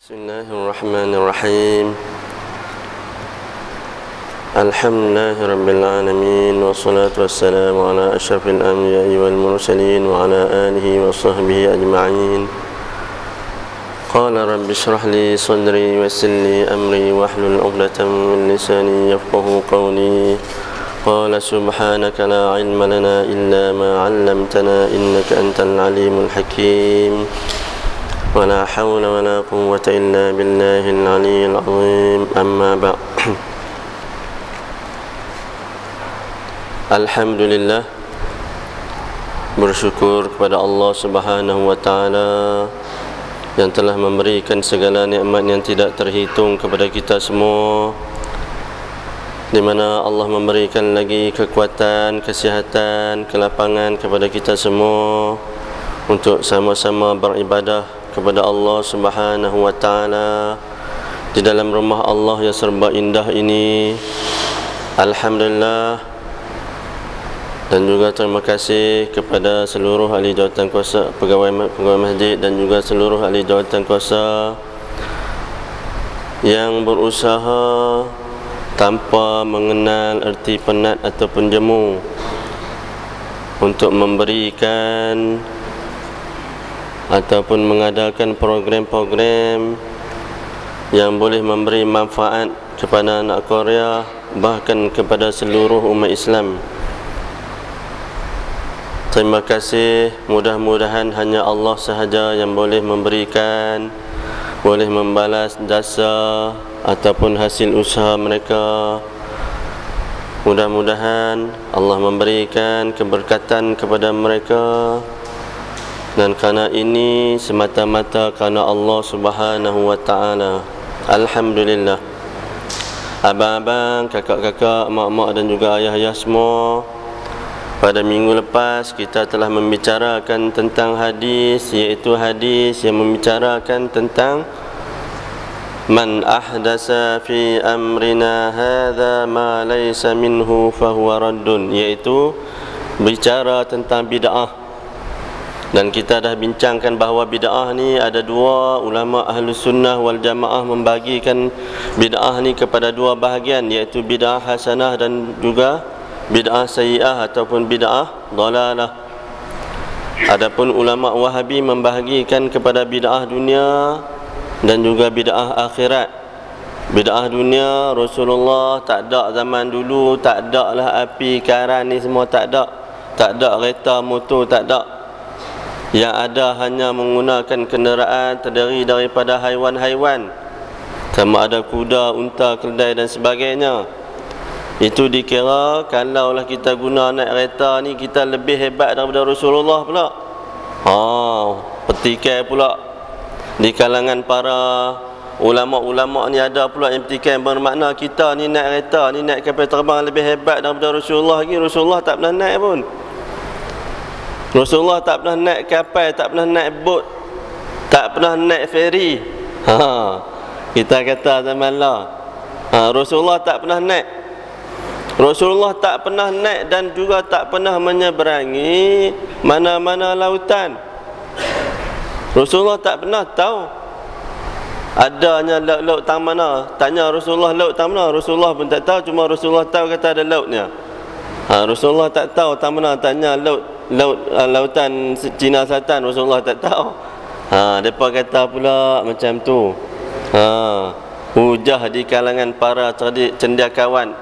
Bismillahirrahmanirrahim. Alhamdulillahirabbil wassalatu wassalamu ala asyrafil anbiya'i wal mursalin wa ala alihi wa sahbihi ajma'in. Qala rabbi shrah li sadri wa yassir li amri wahlul 'uqdatam min lisani yafqahu qawli. Qala subhanaka la 'ilma lana illa ma 'allamtana innaka antal 'alimul hakim. ولا حول ولا قوة إلا بالله العلي العظيم أما بعد. Alhamdulillah, bersyukur kepada Allah Subhanahu wa taala yang telah memberikan segala nikmat yang tidak terhitung kepada kita semua, di mana Allah memberikan lagi kekuatan, kesihatan, kelapangan kepada kita semua untuk sama-sama beribadah kepada Allah Subhanahu wa taala di dalam rumah Allah yang serba indah ini. Alhamdulillah, dan juga terima kasih kepada seluruh ahli jawatan kuasa, pegawai masjid dan juga seluruh ahli jawatan kuasa yang berusaha tanpa mengenal erti penat ataupun jemu untuk memberikan ataupun mengadakan program-program yang boleh memberi manfaat kepada anak Korea, bahkan kepada seluruh umat Islam. Terima kasih. Mudah-mudahan hanya Allah sahaja yang boleh memberikan, boleh membalas jasa ataupun hasil usaha mereka. Mudah-mudahan Allah memberikan keberkatan kepada mereka, dan kerana ini semata-mata kerana Allah Subhanahu wa taala. Alhamdulillah. Abang-abang, kakak-kakak, mak-mak dan juga ayah-ayah semua, pada minggu lepas kita telah membicarakan tentang hadis, iaitu hadis yang membicarakan tentang man ahdasa fi amrina hadza ma laysa minhu fahuwa raddun, iaitu bicara tentang bid'ah. Dan kita dah bincangkan bahawa bid'ah ni ada dua. Ulama Ahlus Sunnah wal Jamaah membagikan bid'ah ni kepada dua bahagian, iaitu bid'ah hasanah dan juga bid'ah sayyi'ah ataupun bid'ah dalalah. Adapun ulama Wahabi membahagikan kepada bid'ah dunia dan juga bid'ah akhirat. Bid'ah dunia, Rasulullah tak ada zaman dulu, tak ada lah api karan ni semua, tak ada kereta motor, tak ada. Yang ada hanya menggunakan kenderaan terdiri daripada haiwan-haiwan, sama ada kuda, unta, keledai dan sebagainya. Itu dikira kalaulah kita guna naik kereta ni, kita lebih hebat daripada Rasulullah pula. Petikai pula di kalangan para ulama'-ulama' ni ada pula yang petikai bermakna kita ni naik kereta ni, naik kapal terbang lebih hebat daripada Rasulullah lagi. Rasulullah tak pernah naik pun. Rasulullah tak pernah naik kapal, tak pernah naik bot, tak pernah naik feri. Kita kata zaman lah, Rasulullah tak pernah naik. Rasulullah tak pernah naik dan juga tak pernah menyeberangi mana-mana lautan. Rasulullah tak pernah tahu adanya laut tang mana. Tanya Rasulullah laut tang mana, Rasulullah pun tak tahu. Cuma Rasulullah tahu kata ada lautnya. Rasulullah tak tahu tang mana. Tanya lautan Cina Selatan, Rasulullah tak tahu. Depa kata pula macam tu. Hujah di kalangan para cendekiawan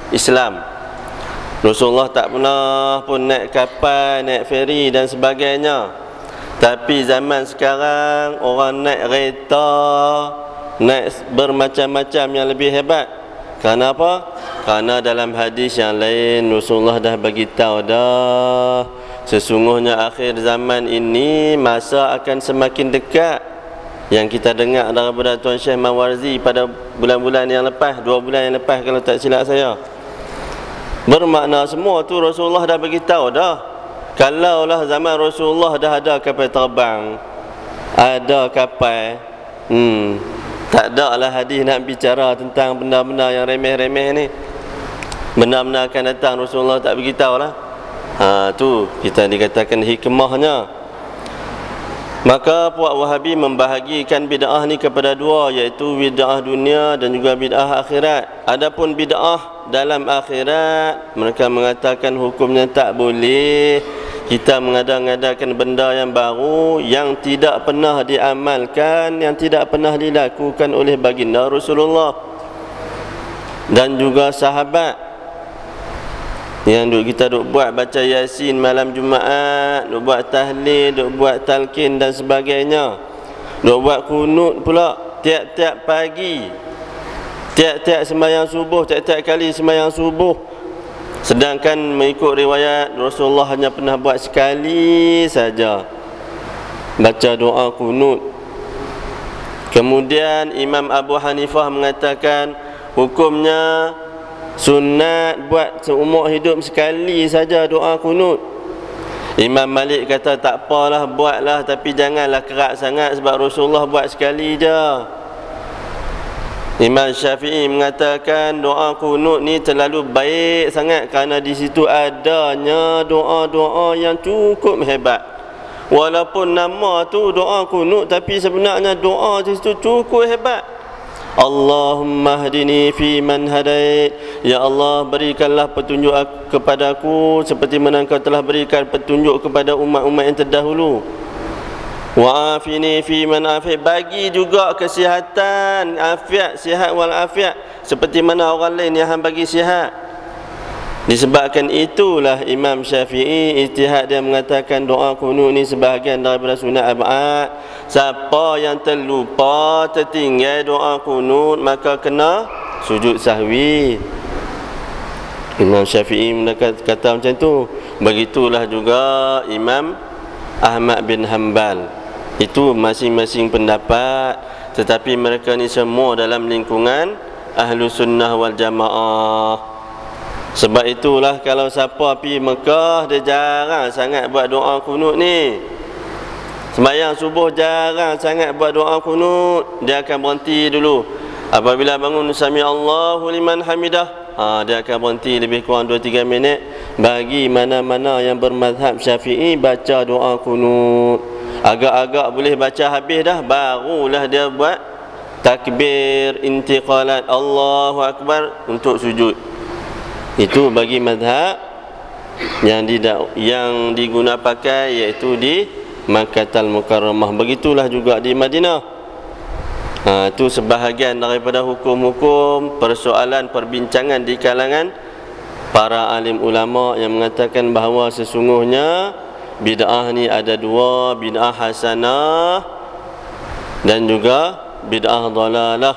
Islam. Rasulullah tak pernah pun naik kapal, naik feri dan sebagainya. Tapi zaman sekarang orang naik kereta, naik bermacam-macam yang lebih hebat. Kerana apa? Kerana dalam hadis yang lain Rasulullah dah bagi tahu dah, sesungguhnya akhir zaman ini masa akan semakin dekat. Yang kita dengar daripada Tuan Syekh Mawarzi pada bulan-bulan yang lepas, 2 bulan yang lepas kalau tak silap saya. Bermakna semua tu Rasulullah dah bagi tahu dah. Kalaulah zaman Rasulullah dah ada kapal terbang, ada kapal, tak ada lah hadis nak bicara tentang benda-benda yang remeh-remeh ni. Benda-benda akan datang Rasulullah tak beritahu lah. Tu kita dikatakan hikmahnya. Maka puak Wahabi membahagikan bid'ah ni kepada dua, iaitu bid'ah dunia dan juga bid'ah akhirat. Adapun bid'ah dalam akhirat, mereka mengatakan hukumnya tak boleh kita mengada-ngadakan benda yang baru yang tidak pernah diamalkan, yang tidak pernah dilakukan oleh baginda Rasulullah dan juga sahabat. Yang kita duk buat baca Yasin malam Jumaat, duk buat tahlil, duk buat talqin dan sebagainya, duk buat kunut pula tiap-tiap pagi, tiap-tiap sembahyang subuh, tiap-tiap kali sembahyang subuh. Sedangkan mengikut riwayat Rasulullah hanya pernah buat sekali saja baca doa kunut. Kemudian Imam Abu Hanifah mengatakan hukumnya sunat buat seumur hidup sekali saja doa kunut. Imam Malik kata tak apalah, buatlah, tapi janganlah kerak sangat sebab Rasulullah buat sekali je. Imam Syafi'i mengatakan doa kunut ni terlalu baik sangat kerana di situ adanya doa-doa yang cukup hebat. Walaupun nama tu doa kunut, tapi sebenarnya doa di situ cukup hebat. Allahumma hdini fi man hadait, ya Allah berikanlah petunjuk kepadaku seperti mana Engkau telah berikan petunjuk kepada umat-umat yang terdahulu. Wa afini fi man afid, bagi juga kesihatan, afiat, sihat wal afiat seperti mana orang lain yang Hang bagi sihat. Disebabkan itulah Imam Syafi'i ijtihad dia mengatakan doa kunut ni sebahagian daripada sunat ab'ad. Siapa yang terlupa, tertinggal doa kunut, maka kena sujud sahwi. Imam Syafi'i kata macam tu. Begitulah juga Imam Ahmad bin Hanbal. Itu masing-masing pendapat, tetapi mereka ni semua dalam lingkungan Ahlus Sunnah wal Jamaah. Sebab itulah kalau siapa pergi Mekah, dia jarang sangat buat doa kunut ni. Sembahyang subuh jarang sangat buat doa kunut. Dia akan berhenti dulu. Apabila bangun sami Allahu liman hamidah, dia akan berhenti lebih kurang 2-3 minit. Bagi mana-mana yang bermazhab Syafi'i baca doa kunut, agak-agak boleh baca habis dah, barulah dia buat takbir intiqalat Allahu Akbar untuk sujud. Itu bagi mazhab yang diguna pakai, iaitu di Makkahul Mukarramah. Begitulah juga di Madinah. Itu sebahagian daripada hukum-hukum persoalan perbincangan di kalangan para alim ulama yang mengatakan bahawa sesungguhnya bid'ah ni ada dua, bid'ah hasanah dan juga bid'ah dhalalah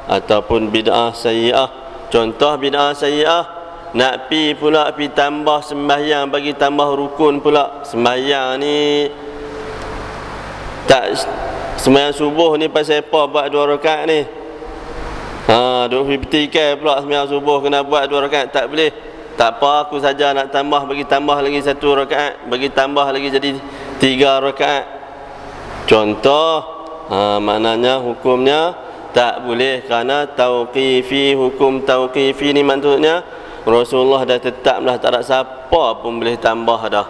ataupun bid'ah sayyi'ah. Contoh bid'ah sayyi'ah, nak pi pula pi tambah sembahyang bagi tambah rukun pula. Sembahyang ni tak, sembahyang subuh ni pasal apa buat 2 rakaat ni? Duk fikir pula sembahyang subuh kena buat 2 rakaat, tak boleh. Tak apa, aku saja nak tambah, bagi tambah lagi 1 rakaat, bagi tambah lagi jadi 3 rakaat. Contoh, maknanya hukumnya tak boleh kerana tauqifi. Hukum tauqifi ni maksudnya Rasulullah dah tetap dah, tak ada siapa pun boleh tambah dah.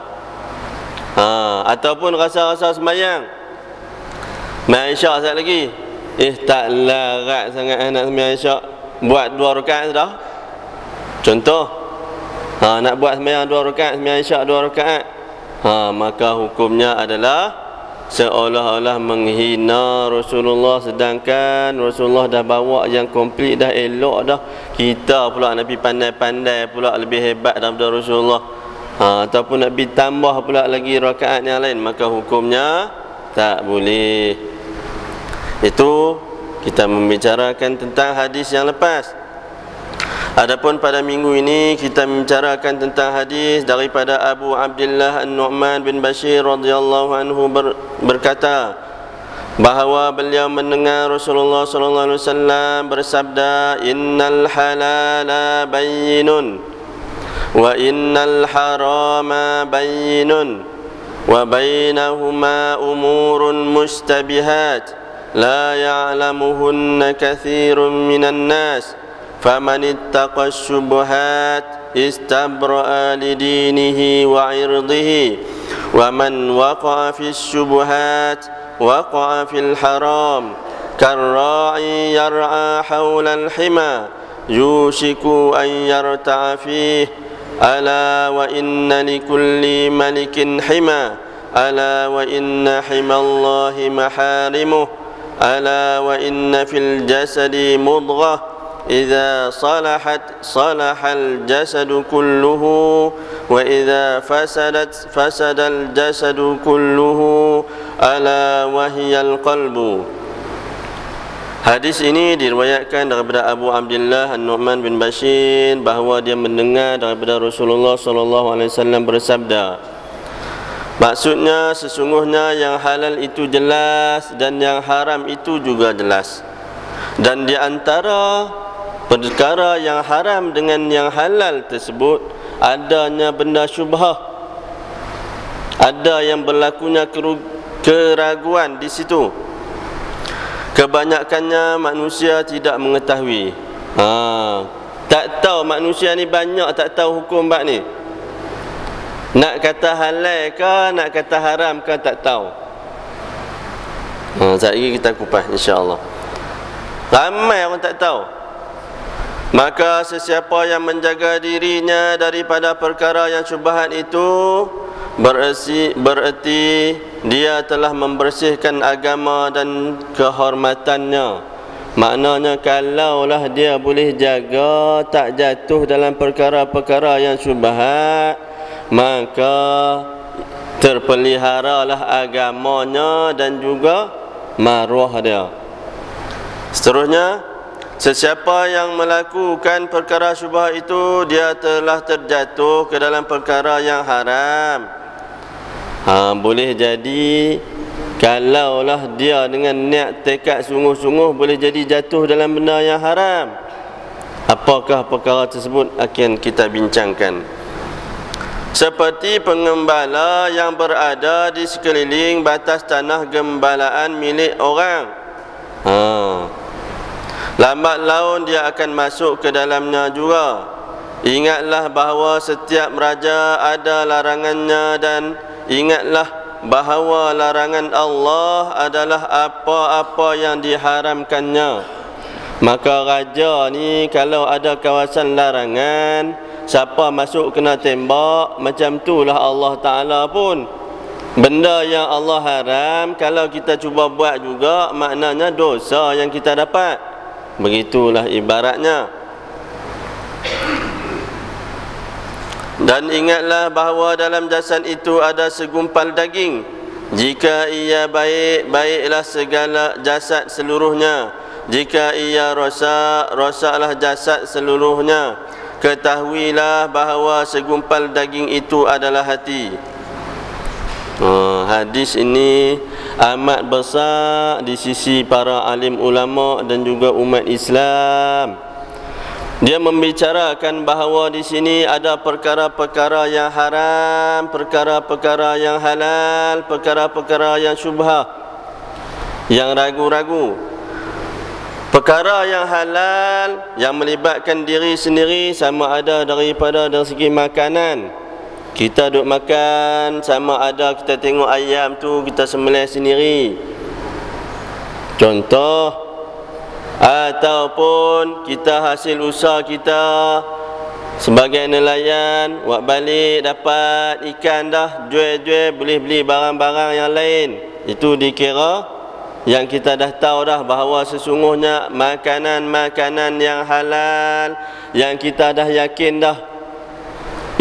Ataupun rasa-rasa sembahyang sembahyang isyak sekali lagi, tak larat sangat nak sembahyang isyak, buat 2 rakaat dah. Contoh, nak buat sembahyang 2 rakaat, sembahyang isyak 2 rakaat, maka hukumnya adalah seolah-olah menghina Rasulullah, sedangkan Rasulullah dah bawa yang komplit, dah elok dah. Kita pula nak pergi pandai-pandai pula lebih hebat daripada Rasulullah, ataupun nak pergi tambah pula lagi rakaat yang lain, maka hukumnya tak boleh. Itu kita membicarakan tentang hadis yang lepas. Adapun pada minggu ini kita membicarakan tentang hadis daripada Abu Abdullah An-Nu'man bin Bashir radhiyallahu anhu berkata bahawa beliau mendengar Rasulullah sallallahu alaihi wasallam bersabda, innal halala bayyinun wa innal harama bayyinun wa bainahuma umurun mustabihat la ya'lamuhunna katsirun minan nas faman ittaqa syubhat istabra'a lidinihi wa 'irdihi ومن وقع في الشبهات وقع في الحرام كالراعي يرعى حول الحمى يوشك أن يرتع فيه ألا وإن لكل ملك حمى ألا وإن حمى الله محارمه ألا وإن في الجسد مضغة إذا صلحت صلح الجسد كله وإذا فسدت فسد الجسد كله ألا وهي القلب. Hadis ini diriwayatkan daripada Abu Abdullah An-Nu'man bin Bashir bahawa dia mendengar daripada Rasulullah SAW bersabda, maksudnya sesungguhnya yang halal itu jelas dan yang haram itu juga jelas, dan di antara perkara yang haram dengan yang halal tersebut adanya benda syubhah, ada yang berlakunya keraguan di situ. Kebanyakannya manusia tidak mengetahui. Tak tahu manusia ni banyak tak tahu hukum bab ni. Nak kata halal ke, nak kata haram ke, tak tahu. Sekejap lagi kita kupas insya-Allah. Ramai orang tak tahu. Maka sesiapa yang menjaga dirinya daripada perkara yang syubhat itu bererti dia telah membersihkan agama dan kehormatannya. Maknanya kalaulah dia boleh jaga tak jatuh dalam perkara-perkara yang syubhat, maka terpeliharalah agamanya dan juga maruah dia. Seterusnya, sesiapa yang melakukan perkara syubhat itu dia telah terjatuh ke dalam perkara yang haram. Boleh jadi kalaulah dia dengan niat tekad sungguh-sungguh boleh jadi jatuh dalam benda yang haram. Apakah perkara tersebut akan kita bincangkan. Seperti pengembala yang berada di sekeliling batas tanah gembalaan milik orang. Lambat laun dia akan masuk ke dalamnya juga. Ingatlah bahawa setiap raja ada larangannya, dan ingatlah bahawa larangan Allah adalah apa-apa yang diharamkannya. Maka raja ni kalau ada kawasan larangan, siapa masuk kena tembak, macam itulah Allah Ta'ala pun. Benda yang Allah haram, kalau kita cuba buat juga, maknanya dosa yang kita dapat. Begitulah ibaratnya. Dan ingatlah bahawa dalam jasad itu ada segumpal daging. Jika ia baik, baiklah segala jasad seluruhnya. Jika ia rosak, rosaklah jasad seluruhnya. Ketahuilah bahawa segumpal daging itu adalah hati. Hadis ini amat besar di sisi para alim ulama dan juga umat Islam. Dia membicarakan bahawa di sini ada perkara-perkara yang haram, perkara-perkara yang halal, perkara-perkara yang syubhah, yang ragu-ragu. Perkara yang halal yang melibatkan diri sendiri, sama ada daripada dari segi makanan. Kita duk makan, sama ada kita tengok ayam tu kita sembelih sendiri, contoh. Ataupun kita hasil usaha kita sebagai nelayan, buat balik dapat ikan dah, jual-jual, boleh beli barang-barang yang lain. Itu dikira yang kita dah tahu dah bahawa sesungguhnya makanan-makanan yang halal, yang kita dah yakin dah.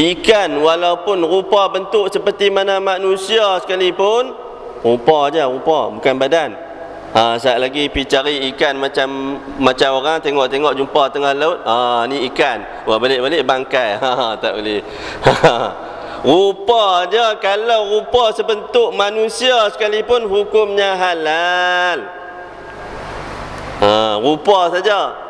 Ikan walaupun rupa bentuk seperti mana manusia sekalipun, rupa aja, rupa, bukan badan. Saat lagi pergi cari ikan macam orang, tengok-tengok jumpa tengah laut, ni ikan. Wah, balik-balik bangkai. Tak boleh. Rupa aja, kalau rupa sebentuk manusia sekalipun hukumnya halal. Rupa saja.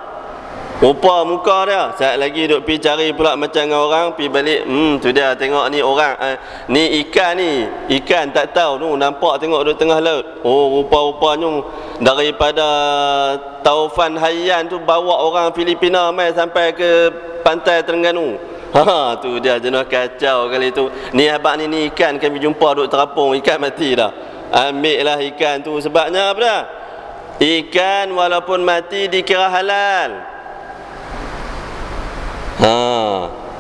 Rupa muka dia. Saat lagi duk pergi cari pula macam orang, pergi balik, tu dia tengok ni orang, ni ikan ni. Ikan tak tahu tu, nampak tengok duk tengah laut. Oh, rupa-rupanya daripada Taufan Hayyan tu bawa orang Filipina mai sampai ke pantai Terengganu. Ha, tu dia jenuh kacau kali tu. Ni abang ni ikan kami jumpa duk terapung, ikan mati dah. Ambil lah ikan tu, sebabnya apa dah? Ikan walaupun mati dikira halal. Ha,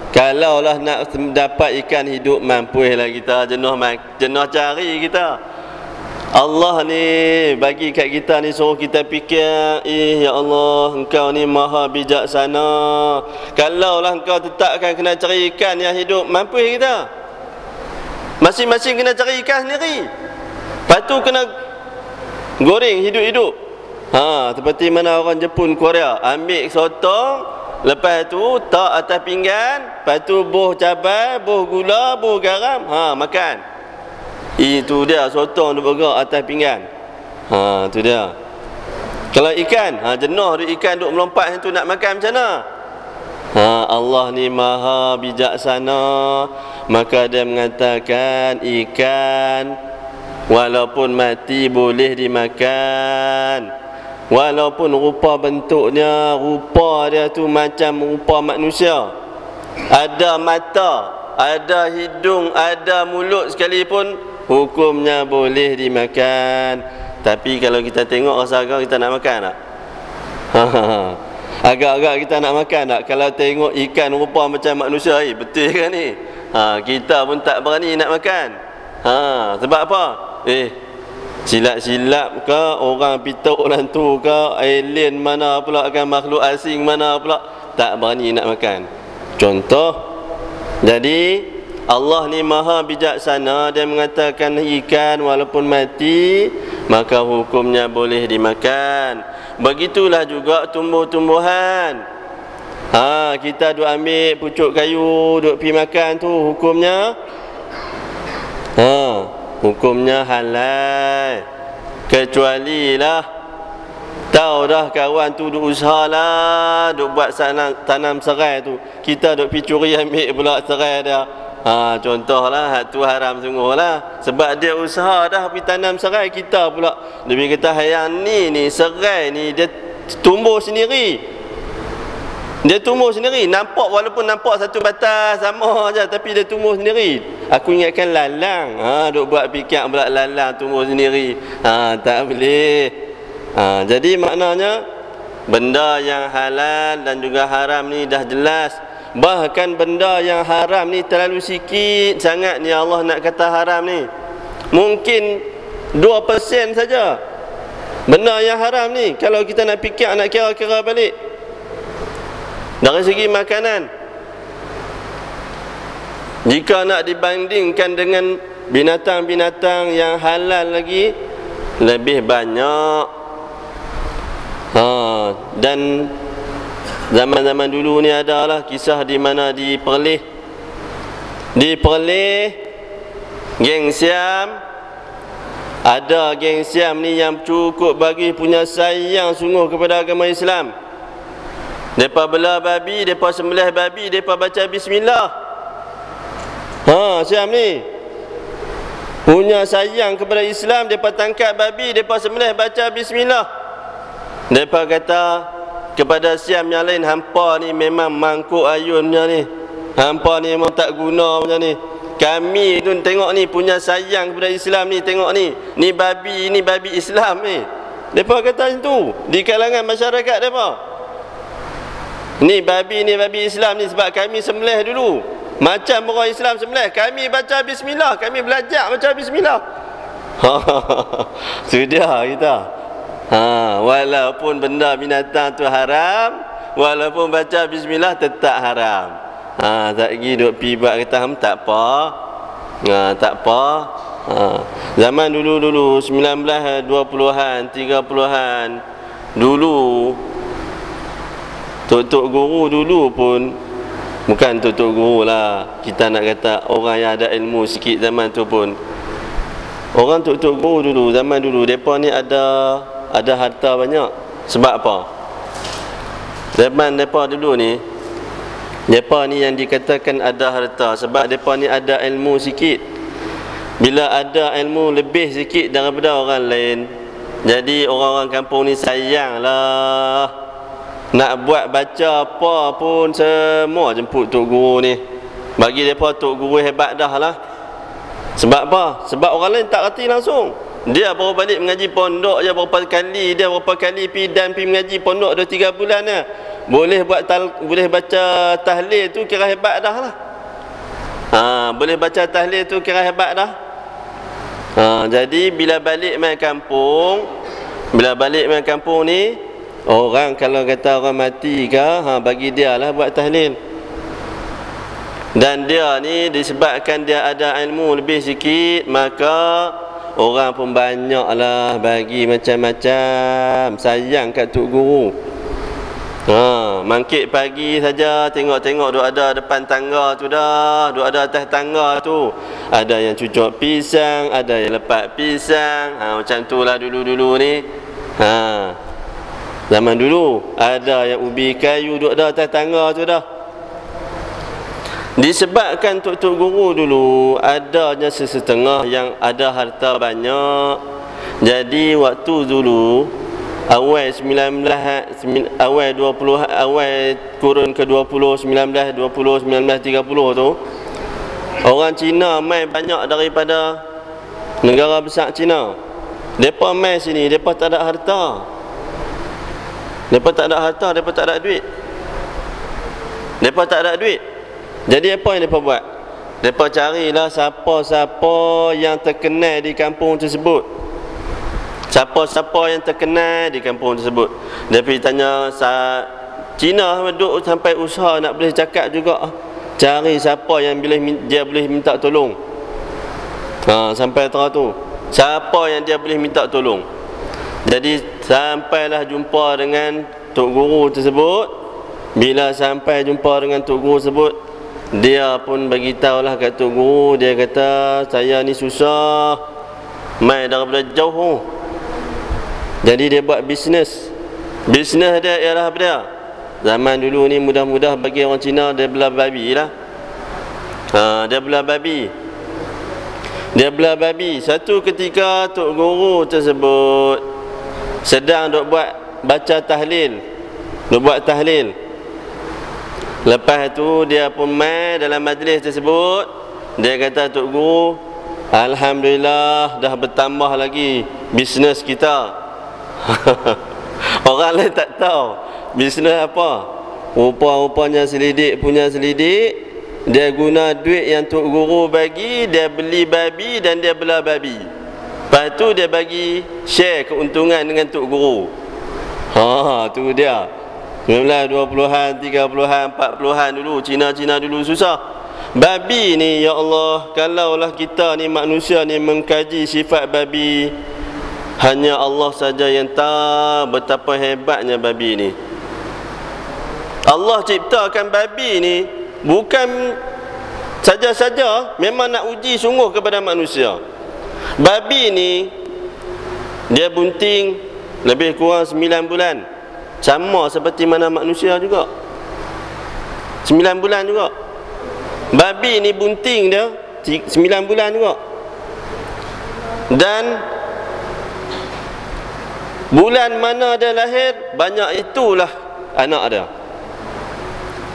kalaulah nak dapat ikan hidup, mampulah kita jenuh cari kita. Allah ni bagi kat kita ni, suruh kita fikir, ya Allah, engkau ni maha bijaksana. Kalaulah engkau tetapkan kena cari ikan yang hidup, mampu kita. Masing-masing kena cari ikan sendiri. Lepas tu kena goreng hidup-hidup. Ha, seperti mana orang Jepun, Korea, ambil sotong, lepas tu tak atas pinggan, lepas tu buh cabai, buh gula, buh garam, ha, makan. Itu dia sotong dia bergerak atas pinggan. Ha, tu dia. Kalau ikan, ha, jenuh dia ikan duk melompat tu nak makan macam mana? Ha, Allah ni maha bijaksana, maka dia mengatakan ikan walaupun mati boleh dimakan. Walaupun rupa bentuknya, rupa dia tu macam rupa manusia. Ada mata, ada hidung, ada mulut sekalipun, hukumnya boleh dimakan. Tapi kalau kita tengok rasa agak kita nak makan tak? Agak-agak kita nak makan tak? Kalau tengok ikan rupa macam manusia, betul kan ni? Ha, kita pun tak berani nak makan. Ha, sebab apa? Silap-silap ke, orang pituk lantu ke, alien mana pula kan, makhluk asing mana pula, tak berani nak makan. Contoh, jadi Allah ni maha bijaksana, dia mengatakan ikan walaupun mati maka hukumnya boleh dimakan. Begitulah juga tumbuh-tumbuhan. Ha, kita duk ambil pucuk kayu duk pi makan tu, hukumnya hukumnya halal. Kecuali lah tahu dah kawan tu duk usahalah duk buat tanam serai tu, kita duk pi curi ambil pula serai dia. Ha, contohlah hak tu haram sungguh lah. Sebab dia usaha dah pergi tanam serai, kita pula lebih kata hayang ni serai ni dia tumbuh sendiri. Dia tumbuh sendiri, nampak walaupun nampak satu batas sama aja, tapi dia tumbuh sendiri. Aku ingatkan lalang. Ha, duk buat fikir pula lalang tumbuh sendiri. Ha, tak boleh. Ha, jadi maknanya benda yang halal dan juga haram ni dah jelas. Bahkan benda yang haram ni terlalu sikit sangat ni Allah nak kata haram ni. Mungkin 2% saja benda yang haram ni, kalau kita nak fikir, nak kira-kira balik dari segi makanan. Jika nak dibandingkan dengan binatang-binatang yang halal lagi, lebih banyak. Dan zaman-zaman dulu ni adalah kisah di mana di Perlis geng Siam, ada geng Siam ni yang cukup bagi punya sayang sungguh kepada agama Islam. Depa belah babi, depa sembelih babi, depa baca bismillah. Ha, Siam ni punya sayang kepada Islam, depa tangkap babi, depa sembelih baca bismillah. Depa kata kepada Siam yang lain, hampa ni memang mangkuk ayunnya ni, hampa ni memang tak guna macam ni. Kami tu tengok ni punya sayang kepada Islam ni, tengok ni babi Islam ni. Depa kata itu di kalangan masyarakat depa. Ni babi Islam ni sebab kami sembelih dulu macam orang Islam sembelih, kami baca bismillah, kami belajar baca bismillah. Sudah kita. Ha, walaupun benda binatang tu haram, walaupun baca bismillah tetap haram. Ha, tak pergi duk pi buat kata tak apa. Ha, tak apa. Ha, zaman dulu 1920-an, 30-an dulu, tok-tok guru dulu pun, bukan tok-tok guru lah, kita nak kata orang yang ada ilmu sikit zaman tu pun, orang tok-tok guru dulu, zaman dulu, mereka ni ada harta banyak. Sebab apa? Zaman mereka dulu ni, mereka ni yang dikatakan ada harta sebab mereka ni ada ilmu sikit. Bila ada ilmu lebih sikit daripada orang lain, jadi orang-orang kampung ni sayang lah. Nak buat baca apa pun semua jemput tok guru ni. Bagi mereka tok guru hebat dah lah. Sebab apa? Sebab orang lain tak reti langsung. Dia baru balik mengaji pondok je berapa kali, dia berapa kali pergi mengaji pondok 2-3 bulan ni. Boleh baca tahlil tu kira hebat dah lah. Boleh baca tahlil tu kira hebat dah. Jadi bila balik main kampung ni, orang kalau kata orang mati ke, bagi dia lah buat tahlil. Dan dia ni disebabkan dia ada ilmu lebih sikit, maka orang pun banyaklah bagi macam-macam sayang kat tok guru. Mangkit pagi saja tengok-tengok duk ada depan tangga tu dah, duk ada atas tangga tu. Ada yang cucuk pisang, ada yang lepak pisang. Macam tu lah dulu-dulu ni. Zaman dulu ada yang ubi kayu duk ada atas tangga tu dah. Disebabkan tok-tok guru dulu adanya sesetengah yang ada harta banyak. Jadi waktu dulu awal 20 awal kurun ke-20 19 30 tu, orang Cina mai banyak daripada negara besar Cina. Depa mai sini, depa tak ada harta. Depa tak ada duit. Jadi apa yang depa buat? Depa carilah siapa-siapa yang terkenal di kampung tersebut. Siapa-siapa yang terkenal di kampung tersebut. Dia pergi tanya, Cina duduk sampai usaha nak boleh cakap juga. Cari siapa yang dia boleh minta tolong. Sampai teratur. Siapa yang dia boleh minta tolong. Jadi sampailah jumpa dengan tok guru tersebut. Bila sampai jumpa dengan tok guru tersebut, dia pun bagi tahulah kat tok guru. Dia kata, saya ni susah, mai daripada jauh. Jadi dia buat bisnes. Bisnes dia ialah apa dia? Zaman dulu ni mudah-mudah bagi orang Cina, dia belah babi lah. Dia belah babi. Satu ketika tok guru tersebut sedang duk buat baca tahlil. Lepas tu dia pun mai dalam majlis tersebut. Dia kata, tok guru, alhamdulillah dah bertambah lagi bisnes kita. Orang lain tak tahu bisnes apa. Rupa-rupanya punya selidik, dia guna duit yang tok guru bagi, dia beli babi dan dia belah babi. Lepas tu dia bagi share keuntungan dengan tok guru. Tu dia 19, 20-an, 30-an, 40-an dulu. Cina dulu susah. Babi ni, ya Allah, kalaulah kita ni manusia ni mengkaji sifat babi, hanya Allah saja yang tahu betapa hebatnya babi ni. Allah ciptakan babi ni bukan saja-saja, memang nak uji sungguh kepada manusia. Babi ni dia bunting lebih kurang 9 bulan. Sama seperti mana manusia juga. 9 bulan juga. Babi ni bunting dia 9 bulan juga. Dan bulan mana dia lahir, banyak itulah anak dia.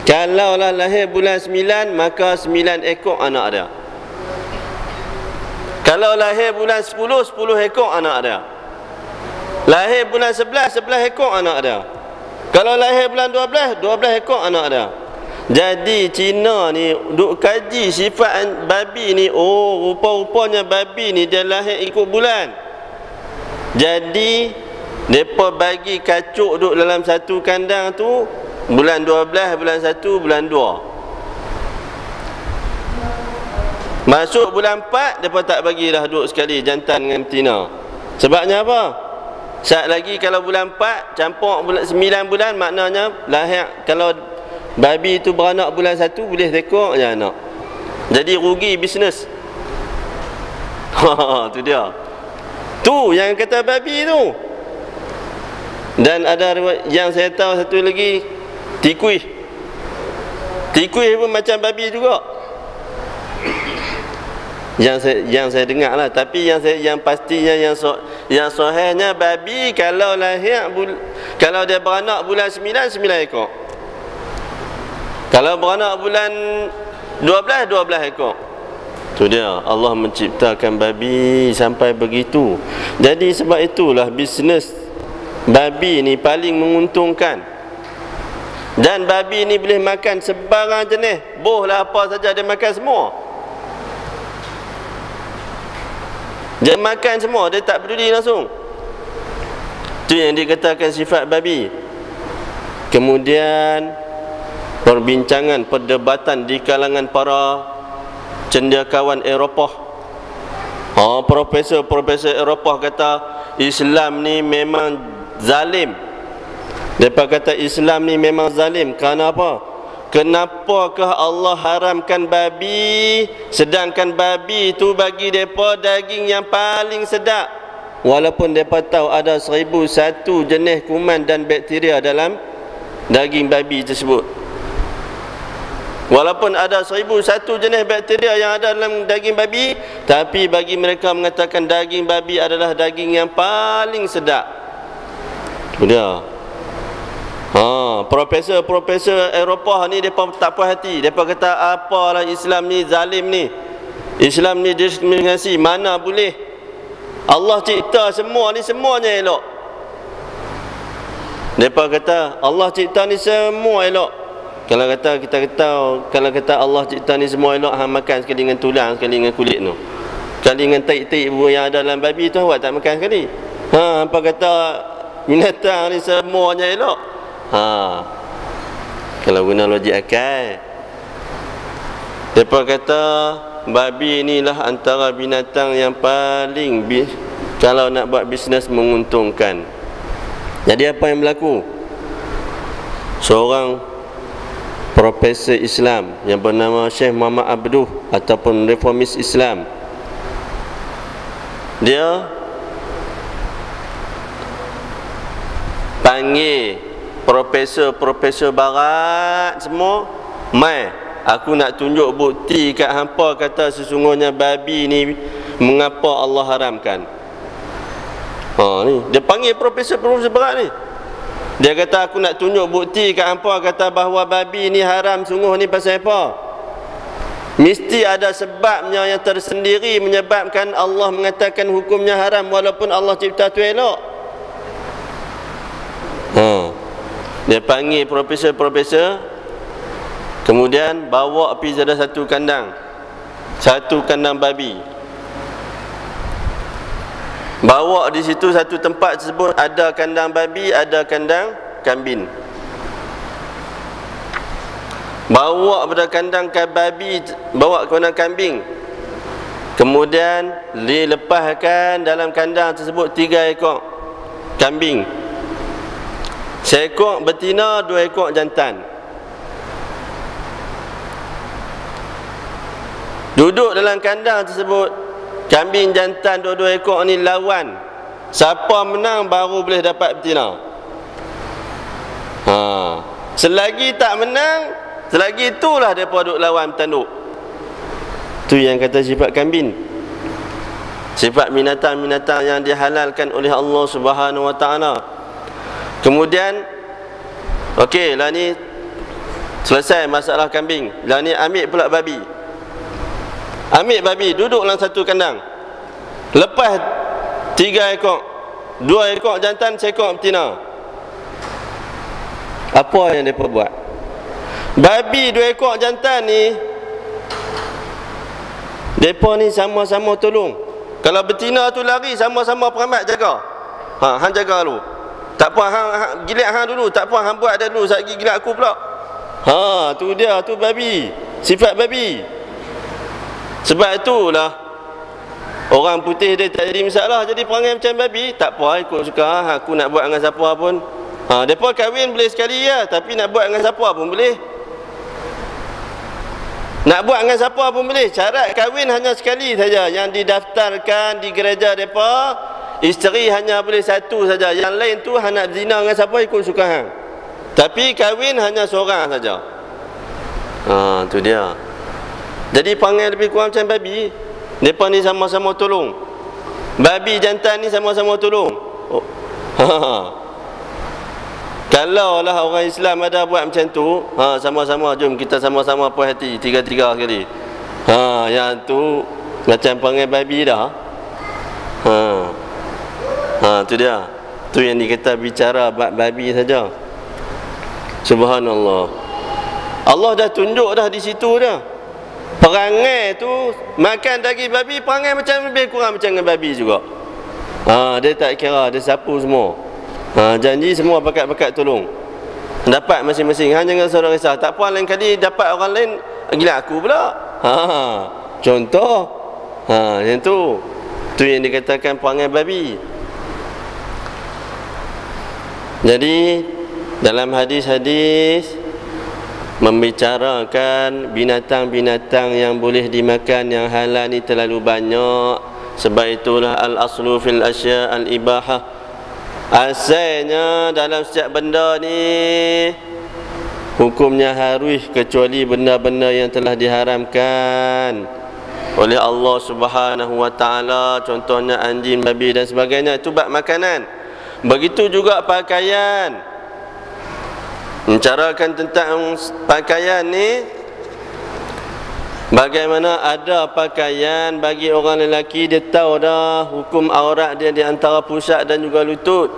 Kalaulah lahir bulan 9, maka 9 ekor anak dia. Kalau lahir bulan 10, 10 ekor anak dia. Lahir bulan 11, 11 ekor anak dia. Kalau lahir bulan 12, 12 ekor anak dia. Jadi Cina ni duk kaji sifat babi ni. Rupa-rupanya babi ni dia lahir ikut bulan. Jadi mereka bagi kacuk duduk dalam satu kandang tu, bulan 12, bulan 1, bulan 2. Masuk bulan 4, mereka tak bagi dah duduk sekali jantan dengan betina. Sebabnya apa? Saat lagi kalau bulan 4 campur bulan 9 bulan, maknanya lahir, kalau babi tu beranak bulan 1, boleh rekod je anak. Jadi rugi bisnes. Tu dia. Tu yang kata babi tu. Dan ada yang saya tahu satu lagi, tikuih. Tikuih pun macam babi juga. Yang saya dengar lah. Tapi yang pastinya Yang sahihnya babi kalau lahir kalau dia beranak bulan 9 ekor. Kalau beranak bulan 12 ekor. Tu dia, Allah menciptakan babi sampai begitu. Jadi sebab itulah bisnes babi ni paling menguntungkan. Dan babi ni boleh makan sebarang jenis, bohlah apa saja dia makan semua. Dia makan semua, dia tak peduli langsung. Tu yang dikatakan sifat babi. Kemudian perbincangan, perdebatan di kalangan para cendekiawan Eropah. Profesor Eropah kata Islam ni memang zalim. Mereka kata Islam ni memang zalim. Kenapa? Kenapakah Allah haramkan babi, sedangkan babi tu bagi mereka daging yang paling sedap, walaupun mereka tahu ada 1001 jenis kuman dan bakteria dalam daging babi tersebut. Walaupun ada 1001 jenis bakteria yang ada dalam daging babi, tapi bagi mereka mengatakan daging babi adalah daging yang paling sedap. Itu dia. Profesor Eropah ni mereka tak puas hati. Mereka kata apalah Islam ni zalim ni, Islam ni diskriminasi. Mana boleh, Allah cipta semua ni semuanya elok. Mereka kata Allah cipta ni semua elok. Kalau kata Allah cipta ni semua elok, hang makan sekali dengan tulang, sekali dengan kulit tu, sekali dengan taik-taik yang ada dalam babi tu, awak tak makan sekali. Apa kata binatang ni semuanya elok? Kalau guna logik akal, mereka kata babi inilah antara binatang yang paling kalau nak buat bisnes menguntungkan. Jadi apa yang berlaku? Seorang profesor Islam yang bernama Syekh Muhammad Abduh ataupun reformis Islam, dia panggil profesor barat semua, mai aku nak tunjuk bukti kat hampa kata sesungguhnya babi ni mengapa Allah haramkan. Ni dia panggil profesor barat ni. Dia kata aku nak tunjuk bukti kat hampa kata bahawa babi ni haram sungguh ni pasal apa? Mesti ada sebabnya yang tersendiri menyebabkan Allah mengatakan hukumnya haram walaupun Allah cipta tu elok. Dia panggil profesor, kemudian bawa pergi ada satu kandang babi. Bawa di situ satu tempat tersebut ada kandang babi, ada kandang kambing. Bawa pada kandang babi, bawa ke kandang kambing. Kemudian dilepaskan dalam kandang tersebut 3 ekor kambing. Seekor betina, 2 ekor jantan. Duduk dalam kandang tersebut, kambing jantan 2 ekor ni lawan. Siapa menang baru boleh dapat betina. Selagi tak menang, selagi itulah mereka duduk lawan tanduk. Tu yang kata sifat kambing. Sifat binatang-binatang yang dihalalkan oleh Allah Subhanahu Wa Taala. Kemudian okey lah ni selesai masalah kambing. Lah ni ambil pula babi. Ambil babi, duduk dalam satu kandang. Lepas 3 ekor, 2 ekor jantan, 1 ekor betina. Apa yang mereka buat? Babi 2 ekor jantan ni, mereka ni sama-sama tolong. Kalau betina tu lari, sama-sama peramat jaga. Hang jaga dulu. Tak apa, hang gilat hang dulu. Tak apa, hang buat dah dulu, sekejap lagi gilat aku pula. Tu dia, tu babi. Sifat babi. Sebab itulah orang putih dia tak jadi masalah, jadi perangai macam babi. Tak apa, ikut suka. Aku nak buat dengan siapa pun. Mereka kahwin boleh sekali ya, tapi nak buat dengan siapa pun boleh. Nak buat dengan siapa pun boleh. Syarat kahwin hanya sekali saja. Yang didaftarkan di gereja mereka, isteri hanya boleh 1 saja. Yang lain tu hang nak zina dengan siapa ikut suka hang. Tapi kahwin hanya seorang saja. Tu dia. Jadi perangai lebih kurang macam babi. Mereka ni sama-sama tolong. Babi jantan ni sama-sama tolong. Oh. Kalau lah orang Islam ada buat macam tu, sama-sama, jom kita sama-sama puas hati, tiga-tiga sekali. Yang tu macam panggil babi dah. Tu dia. Tu yang dikata bicara bab babi saja. Subhanallah. Allah dah tunjuk dah di situ dah. Perangai tu makan daging babi, perangai macam lebih kurang macam dengan babi juga. Dia tak kira, dia sapu semua. Janji semua bakat-bakat tolong. Dapat masing-masing. Jangan saudara risau. Tak apa lain kali dapat orang lain, gila aku pula. Contoh. Yang tu. Tu yang dikatakan perangai babi. Jadi dalam hadis-hadis membicarakan binatang-binatang yang boleh dimakan yang halal ni terlalu banyak. Sebab itulah al-aslu fil asya' al-ibahah. Asalnya dalam setiap benda ni hukumnya harus, kecuali benda-benda yang telah diharamkan oleh Allah Subhanahu wa taala, contohnya anjing, babi dan sebagainya. Itu bab makanan. Begitu juga pakaian. Mencarakan tentang pakaian ni, bagaimana ada pakaian bagi orang lelaki, dia tahu dah hukum aurat dia di antara pusat dan juga lutut.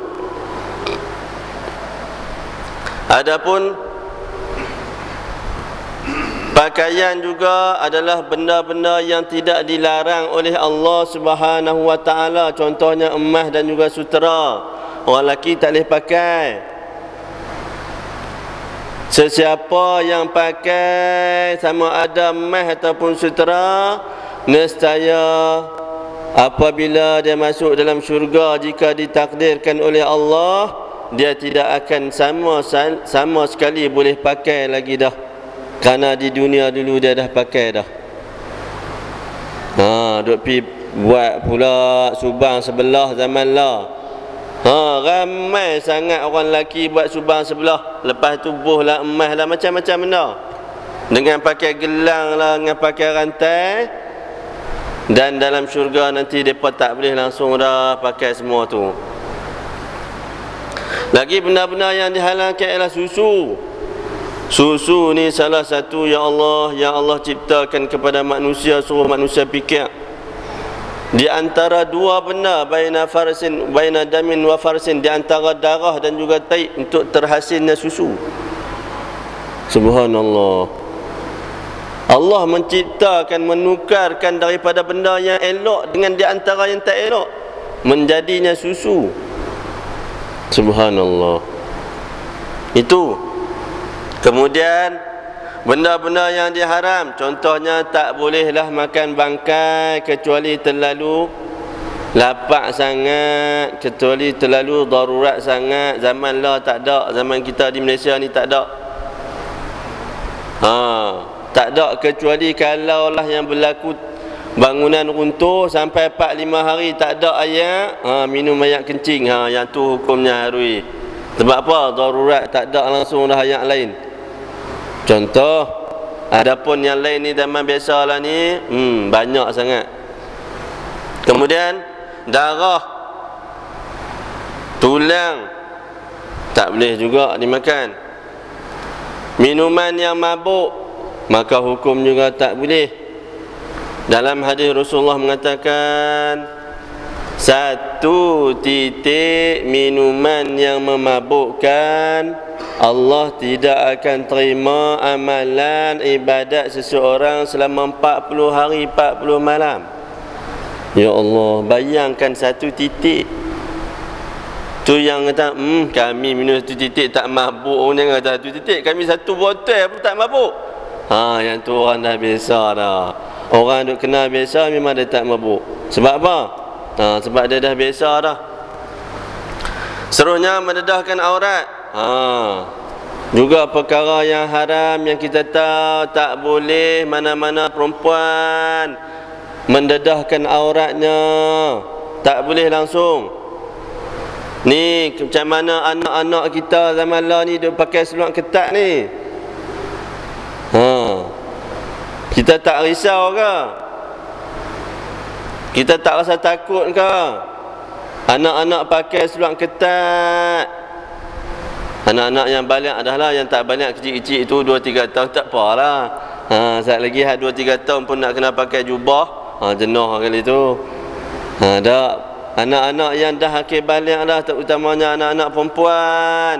Adapun pakaian juga adalah benda-benda yang tidak dilarang oleh Allah Subhanahu wa taala, contohnya emas dan juga sutera. Orang lelaki tak boleh pakai. Sesiapa yang pakai sama ada emas ataupun sutera, nescaya apabila dia masuk dalam syurga, jika ditakdirkan oleh Allah, dia tidak akan sama sekali boleh pakai lagi dah. Kerana di dunia dulu dia dah pakai dah. Duk pi buat pula subang sebelah zaman lah. Ramai sangat orang lelaki buat subang sebelah. Lepas tu buhlah emas lah, macam-macam benda. Dengan pakai gelang lah, dengan pakai rantai. Dan dalam syurga nanti mereka tak boleh langsung dah pakai semua tu. Lagi benda-benda yang dihalalkan ialah susu. Susu ni salah satu yang Allah ciptakan kepada manusia, suruh manusia fikir. Di antara dua benda, baina damin wa farsin, di antara darah dan juga taib, untuk terhasilnya susu. Subhanallah. Allah menciptakan, menukarkan daripada benda yang elok dengan di antara yang tak elok, menjadinya susu. Subhanallah. Itu. Kemudian benda-benda yang diharam, contohnya tak bolehlah makan bangkai kecuali terlalu lapar sangat, kecuali terlalu darurat sangat. Zaman lah tak ada, zaman kita di Malaysia ni tak ada. Tak ada, kecuali kalau lah yang berlaku bangunan runtuh sampai 4-5 hari tak ada air, minum air kencing, yang tu hukumnya harus. Sebab apa? Darurat, tak ada langsung dah air lain. Contoh, adapun yang lain ni zaman biasa lah ni, banyak sangat. Kemudian darah, tulang tak boleh juga dimakan. Minuman yang mabuk, maka hukum juga tak boleh. Dalam hadis Rasulullah mengatakan, satu titik minuman yang memabukkan, Allah tidak akan terima amalan ibadat seseorang selama 40 hari 40 malam. Ya Allah, bayangkan satu titik. Tu yang kata, kami minum satu titik tak mabuk. Jangan kata satu titik, kami satu botol pun tak mabuk. Yang tu orang dah biasa dah. Orang duk kenal biasa memang dia tak mabuk. Sebab apa? Sebab dia dah biasa dah. Seterusnya mendedahkan aurat. Juga perkara yang haram yang kita tahu, tak boleh mana-mana perempuan mendedahkan auratnya. Tak boleh langsung. Ni macam mana anak-anak kita zaman lah ni duk pakai seluar ketat ni. Kita tak risau ke? Kita tak rasa takut ke? Anak-anak pakai seluar ketat. Anak-anak yang balik adalah, yang tak balik kecil-kecil itu 2-3 tahun tak apalah. Saat lagi 2-3 tahun pun nak kena pakai jubah. Jenuh kali tu. Dah anak-anak yang dah akhir balik dah, terutamanya anak-anak perempuan.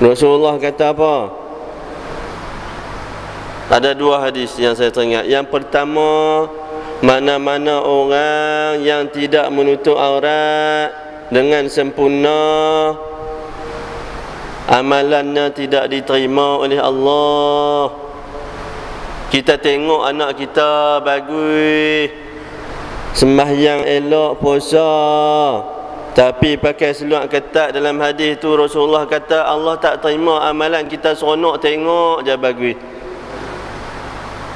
Rasulullah kata apa? Ada 2 hadis yang saya teringat. Yang pertama, mana-mana orang yang tidak menutup aurat dengan sempurna, amalannya tidak diterima oleh Allah. Kita tengok anak kita bagus, sembahyang elok, puasa, tapi pakai seluar ketat. Dalam hadis tu Rasulullah kata Allah tak terima amalan kita. Seronok tengok je bagus.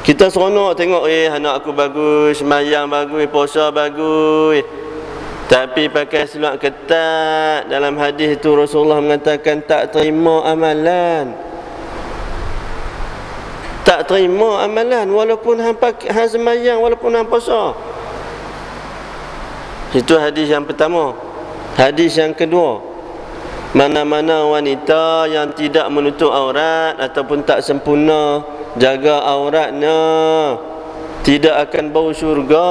Kita seronok tengok, anak aku bagus, sembahyang bagus, puasa bagus, tapi pakai seluar ketat. Dalam hadis itu Rasulullah mengatakan tak terima amalan. Tak terima amalan walaupun hang sembahyang, walaupun hang puasa. Itu hadis yang pertama. Hadis yang kedua, mana-mana wanita yang tidak menutup aurat ataupun tak sempurna jaga auratnya, tidak akan bau syurga.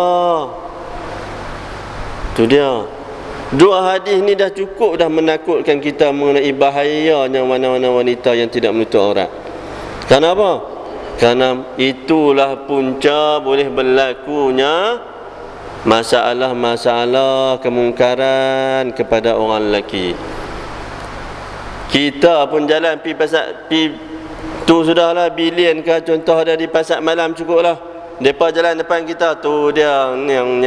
Tu dia. 2 hadis ni dah cukup dah menakutkan kita mengenai bahayanya mana-mana wanita yang tidak menutup aurat. Kenapa? Kerana itulah punca boleh berlakunya masalah-masalah kemungkaran kepada orang lelaki. Kita pun jalan pi tu sudahlah, bilion ke contoh ada di pasar malam cukuplah. Depa jalan depan kita tu dia nyang.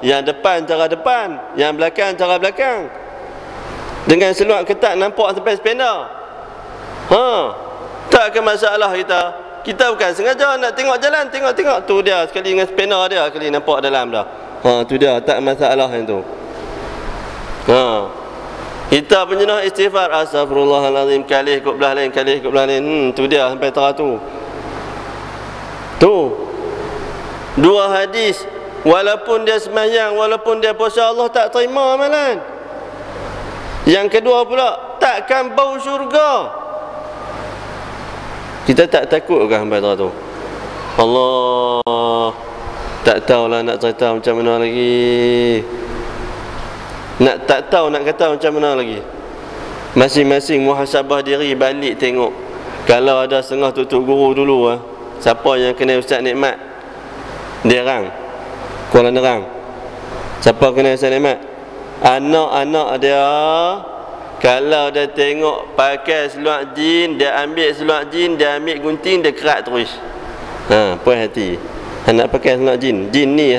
Yang depan cara depan, yang belakang cara belakang. Dengan seluar ketat nampak sampai sepeda. Tak ke masalah kita. Kita bukan sengaja nak tengok jalan, tengok tu dia sekali dengan sepeda dia, sekali nampak dalam dah. Tu dia, tak masalah yang tu. Kita penjenah istighfar, astagfirullahalazim, kali ikut belah lain, kali ikut belah lain. Tu dia sampai teratur. Tu 2 hadis. Walaupun dia sembahyang, walaupun dia puasa, Allah tak terima amalan. Yang kedua pula, takkan bau syurga. Kita tak takut ke sampai teratur? Allah, tak tahulah nak cerita macam mana lagi. Tak tahu nak kata macam mana lagi. Masing-masing muhasabah diri, balik tengok. Kalau ada setengah tutup guru dulu, siapa yang kena Ustaz Nikmat? Derang, Kuala Nerang. Siapa kena Ustaz Nikmat? Anak-anak dia, kalau dia tengok pakai seluar jin, dia ambil seluar jin, dia ambil gunting, dia kerat terus. Puas hati. Nak pakai seluar jin. Jin ni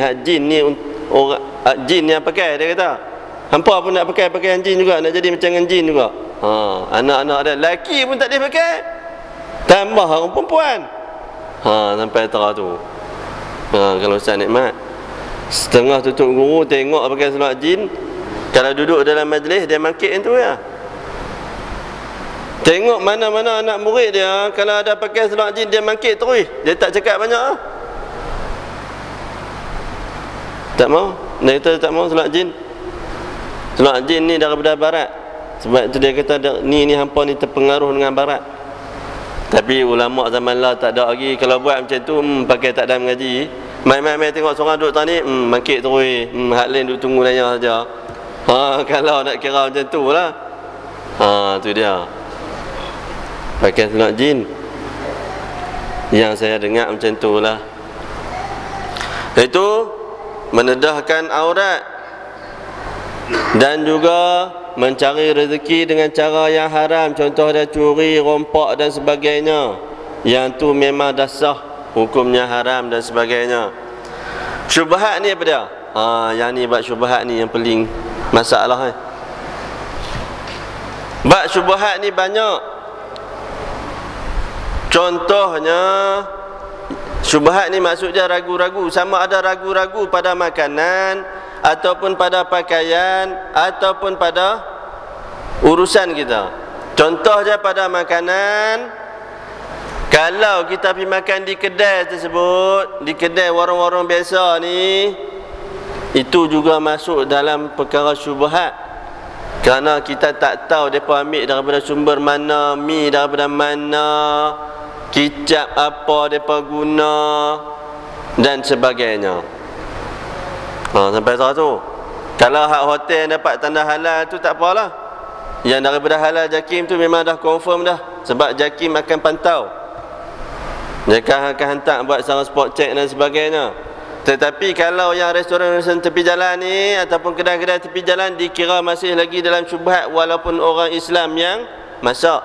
orang jin yang pakai, dia kata. Hampa pun nak pakai pakaian jin juga, nak jadi macam dengan jin juga. Anak-anak dia lelaki pun tak boleh pakai, tambah orang perempuan. Sampai teratur. Kalau Ustaz Nikmat setengah tutup guru tengok pakai seluar jin, kalau duduk dalam majlis dia mangkit tu ya. Tengok mana-mana anak murid dia, kalau ada pakai seluar jin dia mangkit terus. Dia tak cakap banyak. Tak mau. Dia kata tak mau seluar jin. Seluar jin ni daripada barat. Sebab itu dia kata ni hampa ni terpengaruh dengan barat. Tapi ulama zaman lah tak ada lagi. Kalau buat macam tu, pakai tak ada mengaji, main-main tengok seorang duduk tani, mangkit terus. Hak lain duduk tunggu nanya saja. Kalau nak kira macam tu lah. Tu dia. Pakai seluar jin. Yang saya dengar macam tu lah. Itu menedahkan aurat. Dan juga mencari rezeki dengan cara yang haram. Contoh dia curi, rompak dan sebagainya. Yang tu memang dah sah, hukumnya haram dan sebagainya. Syubhat ni apa dia? Yang ni bab syubhat ni yang paling masalah. Bab syubhat ni banyak. Contohnya, syubhat ni maksudnya ragu-ragu. Sama ada ragu-ragu pada makanan, ataupun pada pakaian, ataupun pada urusan kita. Contoh je pada makanan, Kalau kita pergi makan di kedai tersebut, di kedai warung-warung biasa ni, itu juga masuk dalam perkara syubhat. Kerana kita tak tahu mereka ambil daripada sumber mana, mi daripada mana, kicap apa mereka guna dan sebagainya. Sampai saat tu, kalau hak hotel dapat tanda halal tu tak apalah. Yang daripada halal JAKIM tu memang dah confirm dah, sebab JAKIM akan pantau. Mereka akan hantar buat sama spot check dan sebagainya. Tetapi kalau yang restoran-restoran tepi jalan ni ataupun kedai-kedai tepi jalan dikira masih lagi dalam syubhat walaupun orang Islam yang masak,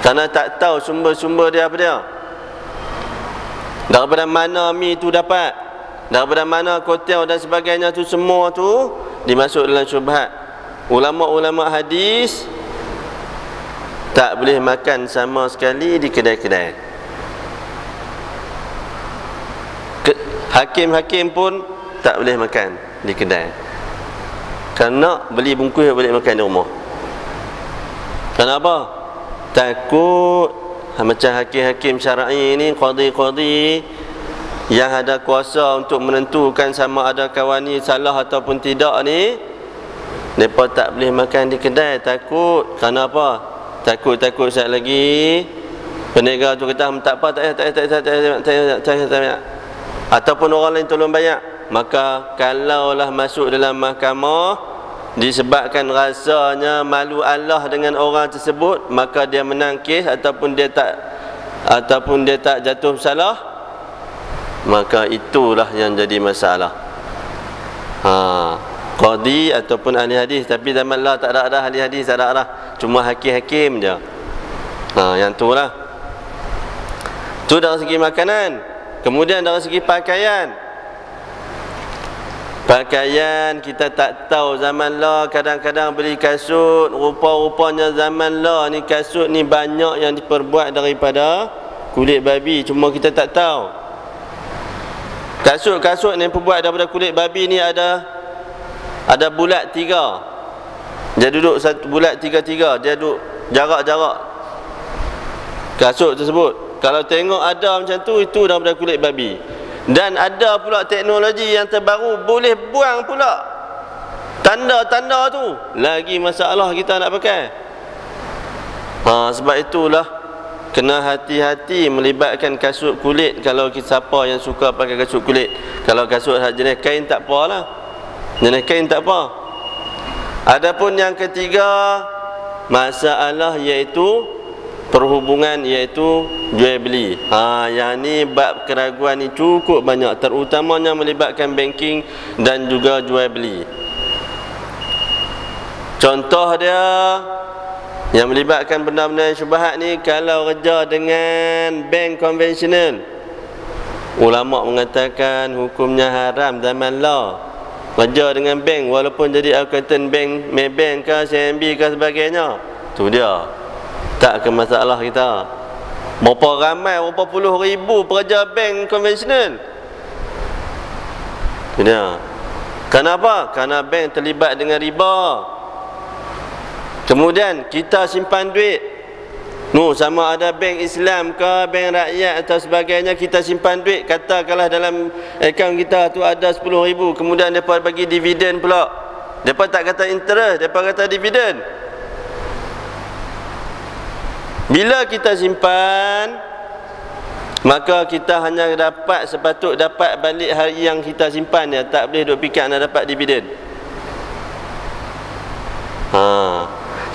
kerana tak tahu sumber-sumber dia apa dia. Daripada mana mi tu dapat, daripada mana kotel dan sebagainya tu, semua tu dimasuk dalam syubhat. Ulama-ulama hadis tak boleh makan sama sekali di kedai-kedai. Hakim-hakim pun tak boleh makan di kedai. Kerana beli bungkus boleh makan di rumah. Kenapa? Takut macam hakim-hakim syar'i ni, qadi-qadi yang ada kuasa untuk menentukan sama ada kawan ni salah ataupun tidak ni, mereka tak boleh makan di kedai. Takut. Kerana apa? Takut sekali lagi peniaga tu kata tak apa, tak ataupun orang lain tolong bayar. Maka kalaulah masuk dalam mahkamah disebabkan rasanya malu Allah dengan orang tersebut, maka dia menang kes ataupun dia tak jatuh salah, maka itulah yang jadi masalah. Qadi ataupun ahli hadis. Tapi zaman Allah tak ada ahli hadis, tak ada, cuma hakim-hakim je. Yang tu lah. Tu dari segi makanan. Kemudian dari segi pakaian, kita tak tahu zaman lah. Kadang-kadang beli kasut, rupa-rupanya zaman lah ni kasut ni banyak yang diperbuat daripada kulit babi, cuma kita tak tahu. Kasut-kasut yang diperbuat daripada kulit babi ni ada bulat 3. Dia duduk satu bulat 3-3, dia duduk jarak-jarak kasut tersebut. Kalau tengok ada macam tu, itu daripada kulit babi. Dan ada pula teknologi yang terbaru, boleh buang pula tanda-tanda tu. Lagi masalah kita nak pakai. Sebab itulah kena hati-hati melibatkan kasut kulit. Kalau siapa yang suka pakai kasut kulit, kalau kasut jenis kain tak apalah, jenis kain tak apa. Adapun yang ketiga, masalah iaitu perhubungan, iaitu jual beli. Yang ni bab keraguan ni cukup banyak, terutamanya melibatkan banking dan juga jual beli. Contoh dia yang melibatkan benda-benda syubhat ni, kalau kerja dengan bank konvensional, ulama mengatakan hukumnya haram zaman law. Kerja dengan bank walaupun jadi akuntan bank, Maybank ke, CIMB ke sebagainya, tu dia tak ke masalah kita. Berapa ramai, berapa puluh ribu pekerja bank konvensional. Itu dia. Kenapa? Kerana bank terlibat dengan riba. Kemudian kita simpan duit, sama ada bank Islam ke, bank rakyat atau sebagainya, kita simpan duit, katakanlah dalam akaun kita tu ada 10,000, kemudian mereka bagi dividen pula. Mereka tak kata interest, mereka kata dividen. Bila kita simpan, maka kita hanya sepatut dapat balik hari yang kita simpan ya, tak boleh duk fikir nak dapat dividen.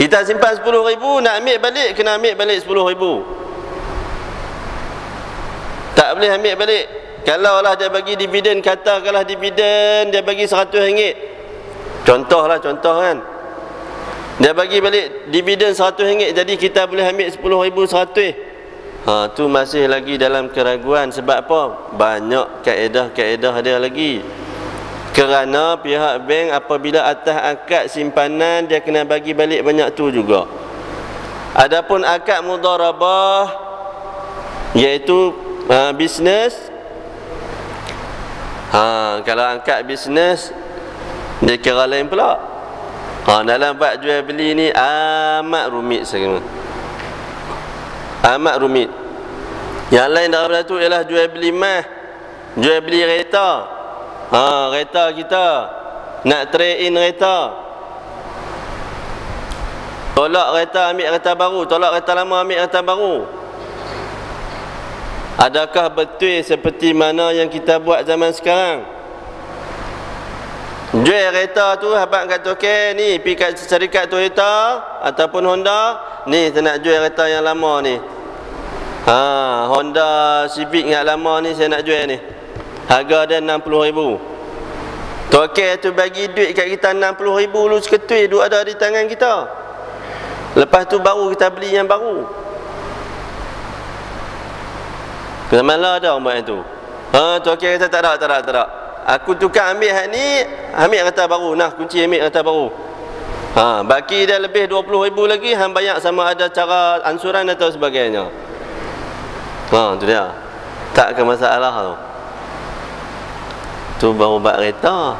Kita simpan 10,000, nak ambil balik kena ambil balik 10,000. Tak boleh ambil balik. Kalaulah dia bagi dividen, katakanlah dividen dia bagi RM100. Contoh kan. Dia bagi balik dividen RM100, jadi kita boleh ambil 10,000 100. Tu masih lagi dalam keraguan. Sebab apa? Banyak kaedah-kaedah dia lagi. Kerana pihak bank apabila atas akad simpanan, dia kena bagi balik banyak tu juga. Adapun akad mudharabah, iaitu bisnes, kalau akad bisnes dia kira lain pula. Dalam bab jual beli ni amat rumit sekarang. Amat rumit. Yang lain daripada tu ialah jual beli emas, jual beli kereta. Kereta kita nak trade in kereta, tolak kereta ambil kereta baru, tolak kereta lama ambil kereta baru. Adakah betul seperti mana yang kita buat zaman sekarang? Jual kereta tu habaq kat token ni, pergi kat syarikat Toyota ataupun Honda, ni saya nak jual kereta yang lama ni. Honda Civic yang lama ni saya nak jual ni. Harga dia 60,000. Token tu bagi duit kat kita 60,000 lu seketui, duk ada di tangan kita. Lepas tu baru kita beli yang baru. Kemana ada orang buat itu? Token kata tak ada. Aku tukar ambil hak ni, ambil kereta baru. Nah, kunci ambil kereta baru. Baki dia lebih 20,000 lagi, hang bayar sama ada cara ansuran atau sebagainya. Tu dia. Tak ke masalah tu. Tu baru bab kereta.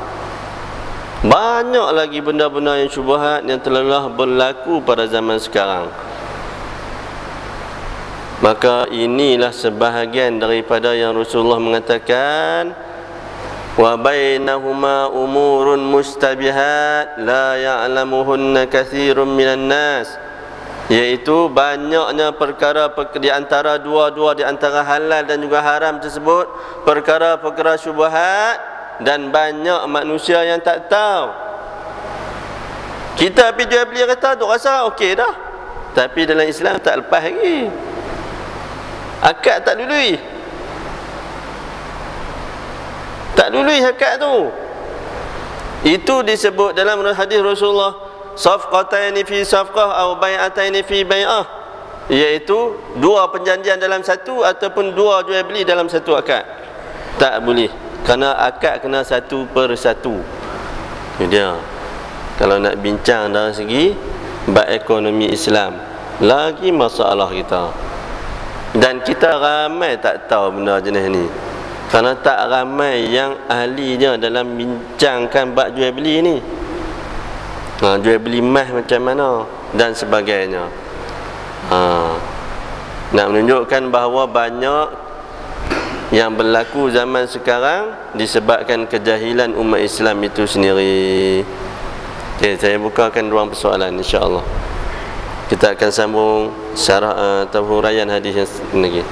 Banyak lagi benda-benda yang syubhat yang telah berlaku pada zaman sekarang. Maka inilah sebahagian daripada yang Rasulullah mengatakan, wa bainahuma umurun mustabihat la ya'lamuhunna katsirun minan nas, iaitu banyaknya perkara di antara dua-dua di antara halal dan juga haram tersebut, perkara-perkara syubhat, dan banyak manusia yang tak tahu. Kita pergi jual beli kereta tu rasa okey dah, tapi dalam Islam tak lepas lagi. Akad tak dului. Tak dului akad tu. Itu disebut dalam hadis Rasulullah, safqataini fi safqah atau bai'ataini fi bai'ah, iaitu dua perjanjian dalam satu ataupun dua jual beli dalam satu akad. Tak boleh, kerana akad kena satu per satu. Ini dia. Kalau nak bincang dari segi bab ekonomi Islam, lagi masalah kita. Dan kita ramai tak tahu benda jenis ni, kerana tak ramai yang ahlinya dalam bincangkan bab jual beli ni. Jual beli emas macam mana dan sebagainya. Nak menunjukkan bahawa banyak yang berlaku zaman sekarang disebabkan kejahilan umat Islam itu sendiri. Okay, saya bukakan ruang persoalan insya-Allah. Kita akan sambung syarah atau huraian hadis yang lagi.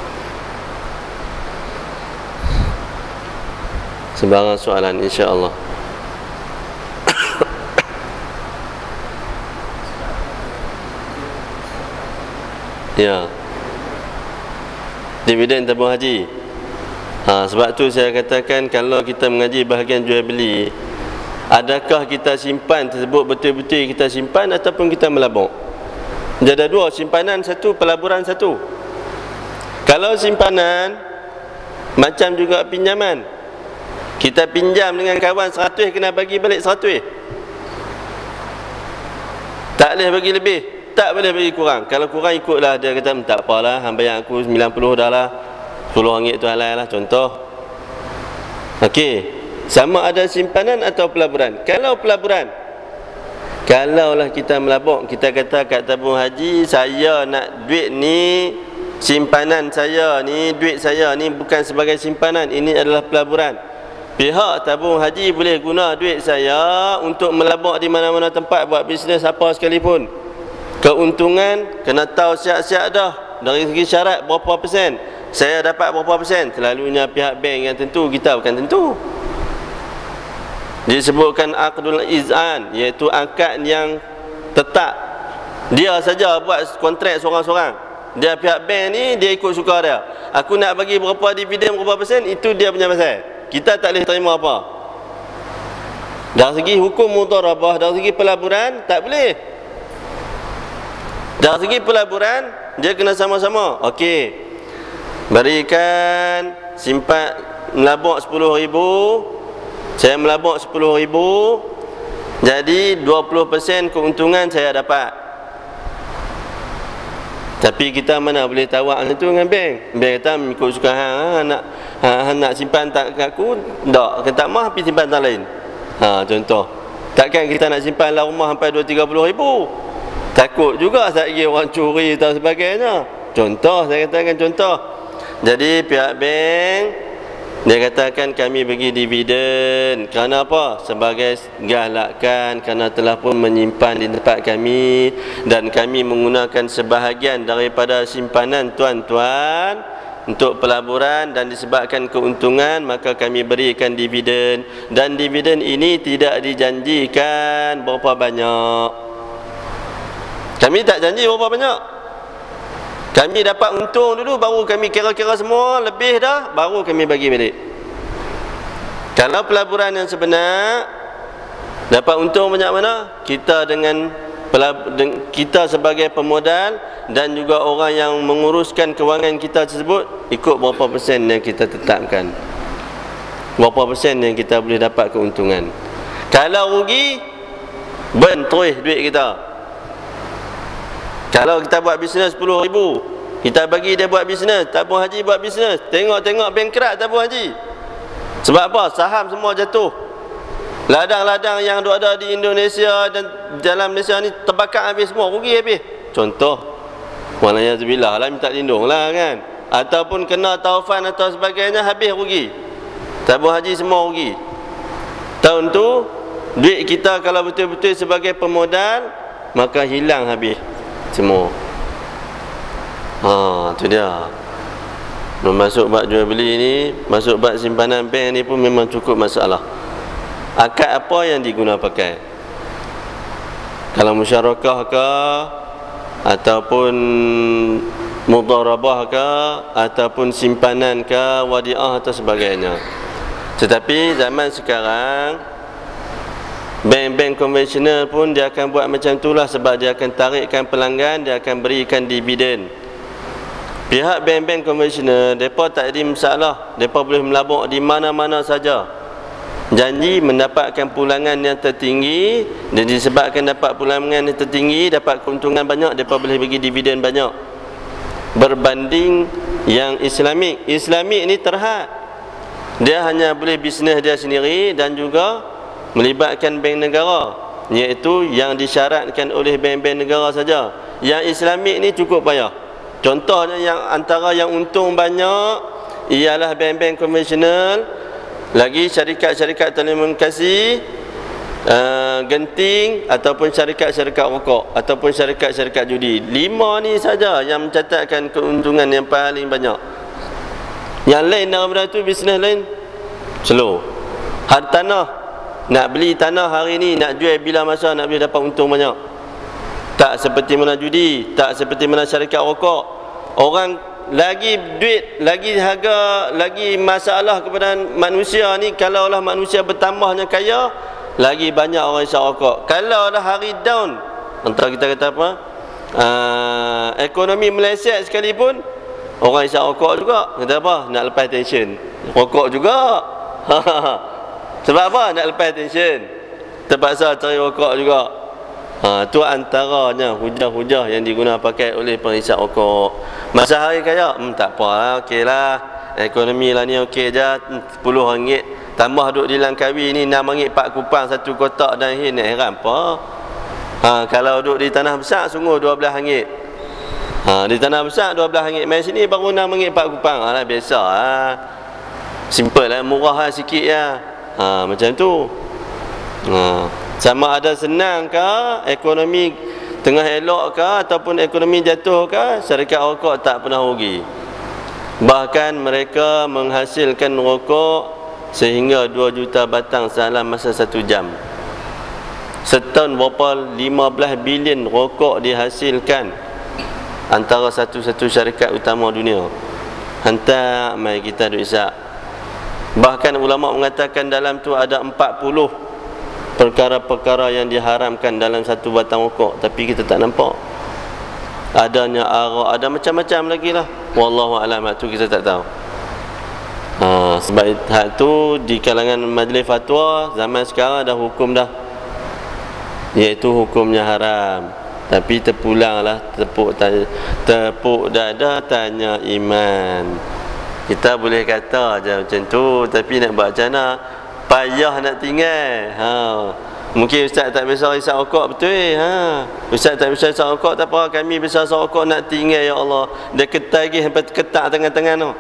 Sebarang soalan insya-Allah. Ya. Dividen tabung haji. Sebab tu saya katakan, kalau kita mengaji bahagian jual beli, adakah kita simpan tersebut betul-betul kita simpan ataupun kita melabur? Jadi ada dua, simpanan satu, pelaburan satu. Kalau simpanan macam juga pinjaman, kita pinjam dengan kawan 100, kena bagi balik 100. Tak boleh bagi lebih, tak boleh bagi kurang. Kalau kurang ikutlah, dia kata tak apalah, hang bayar aku 90 dah lah, RM10 tu halal lah, contoh. Okey, sama ada simpanan atau pelaburan. Kalau pelaburan, kalaulah kita melabur, kita kata kat tabung haji, saya nak duit ni, simpanan saya ni, duit saya ni bukan sebagai simpanan, ini adalah pelaburan. Pihak tabung haji boleh guna duit saya untuk melabur di mana-mana tempat, buat bisnes apa sekalipun. Keuntungan kena tahu siap-siap dah, dari segi syarat berapa persen, saya dapat berapa persen. Selalunya pihak bank yang tentu, kita bukan tentu. Disebutkan aqdul iz'an, iaitu akad yang tetap. Dia saja buat kontrak seorang-seorang. Dia pihak bank ni, dia ikut suka dia. Aku nak bagi berapa dividen, berapa persen, itu dia punya pasal. Kita tak boleh terima apa. Dari segi hukum mudharabah, dari segi pelaburan, tak boleh. Dari segi pelaburan, dia kena sama-sama. Okey, berikan simpan melabur 10,000, saya melabur 10,000, jadi 20% keuntungan saya dapat. Tapi kita mana boleh tawak itu dengan bank. Bank kata ikut suka hang, nak simpan tak kat aku, tak, kata mah pergi simpan tak lain. Contoh, takkan kita nak simpan lah rumah sampai 20-30 ribu, takut juga satgi orang curi dan sebagainya. Contoh, saya katakan contoh. Jadi pihak bank dia katakan kami bagi dividen. Kerana apa? Sebagai galakan, kerana telah pun menyimpan di tempat kami dan kami menggunakan sebahagian daripada simpanan tuan-tuan untuk pelaburan, dan disebabkan keuntungan maka kami berikan dividen, dan dividen ini tidak dijanjikan berapa banyak. Kami tak janji berapa banyak. Kami dapat untung dulu, baru kami kira-kira semua lebih dah, baru kami bagi balik. Kalau pelaburan yang sebenar dapat untung banyak mana? Kita kita sebagai pemodal dan juga orang yang menguruskan kewangan kita tersebut ikut berapa persen yang kita tetapkan, berapa persen yang kita boleh dapat keuntungan. Kalau rugi, burn terus duit kita. Kalau kita buat bisnes 10,000, kita bagi dia buat bisnes, tabung haji buat bisnes, tengok-tengok bankrupt tabung haji. Sebab apa? Saham semua jatuh. Ladang-ladang yang ada di Indonesia dan dalam Malaysia ni terbakar habis semua, rugi habis. Contoh, walaiyazubillah lah, minta lindung lah kan. Ataupun kena taufan atau sebagainya, habis rugi. Tabung haji semua rugi. Tahun tu duit kita kalau betul-betul sebagai pemodal, maka hilang habis semua. Tu dia. Masuk bab jual beli ni, masuk bab simpanan bank ni pun memang cukup masalah. Akad apa yang diguna pakai? Kalau musyarakah ke, ataupun mudharabah ke, ataupun simpanan ke, wadiah atau sebagainya. Tetapi zaman sekarang bank-bank konvensional pun dia akan buat macam itulah, sebab dia akan tarikkan pelanggan, dia akan berikan dividen. Pihak bank-bank konvensional, mereka tak ada masalah, mereka boleh melabur di mana-mana saja. Janji mendapatkan pulangan yang tertinggi, dan disebabkan dapat pulangan yang tertinggi, dapat keuntungan banyak, mereka boleh bagi dividen banyak berbanding yang Islamik. Islamik ni terhad, dia hanya boleh bisnes dia sendiri dan juga melibatkan bank negara, iaitu yang disyaratkan oleh bank-bank negara saja. Yang Islamik ni cukup payah. Contohnya yang antara yang untung banyak ialah bank-bank konvensional, lagi syarikat-syarikat telekomunikasi, genting, ataupun syarikat-syarikat rokok, ataupun syarikat-syarikat judi. 5 ni saja yang mencatatkan keuntungan yang paling banyak. Yang lain daripada itu, bisnes lain slow. Harta tanah, nak beli tanah hari ni, nak jual bila masa nak boleh dapat untung banyak. Tak seperti mana judi, tak seperti mana syarikat rokok. Orang lagi duit, lagi harga, lagi masalah kepada manusia ni. Kalau lah manusia bertambahnya kaya, lagi banyak orang isap rokok. Kalau lah hari down, antara kita kata apa, ekonomi meleset sekalipun, orang isap rokok juga. Kata apa? Nak lepas tension, rokok juga. Sebab apa? Nak lepas tension, terpaksa cari rokok juga. Tu antaranya hujah-hujah yang diguna pakai oleh penghisap rokok. Masa hari kaya, tak apa lah, okey lah, ekonomi lah ni okey je, RM10 tambah duduk di Langkawi ni RM6 4 kupang satu kotak dan nak heran apa. Kalau duduk di tanah besar sungguh RM12. Di tanah besar RM12, main sini baru RM6 4 kupang. Lah biasa lah, simple lah, murah lah sikit lah. Macam tu. Sama ada senang ke ekonomi tengah elok ke, ataupun ekonomi jatuh ke, syarikat rokok tak pernah rugi. Bahkan mereka menghasilkan rokok sehingga 2 juta batang dalam masa 1 jam. Setahun berapa 15 bilion rokok dihasilkan antara satu-satu syarikat utama dunia. Hantar mai kita duk isap. Bahkan ulama mengatakan dalam tu ada 40 perkara-perkara yang diharamkan dalam satu batang rokok, tapi kita tak nampak. Adanya arak, ada macam-macam lagi lah. Wallahu a'lam, tu kita tak tahu. Sebab hal tu di kalangan majlis fatwa zaman sekarang dah hukum dah, iaitu hukumnya haram. Tapi terpulanglah tepuk dada tanya iman. Kita boleh kata je macam tu, tapi nak buat macam mana? Payah nak tinggal. Mungkin ustaz tak biasa isap rokok, betul ha. Ustaz tak biasa isap rokok, tak apa, kami biasa isap rokok nak tinggal ya Allah. Dia ketai lagi sampai ketak tangan-tangan tu.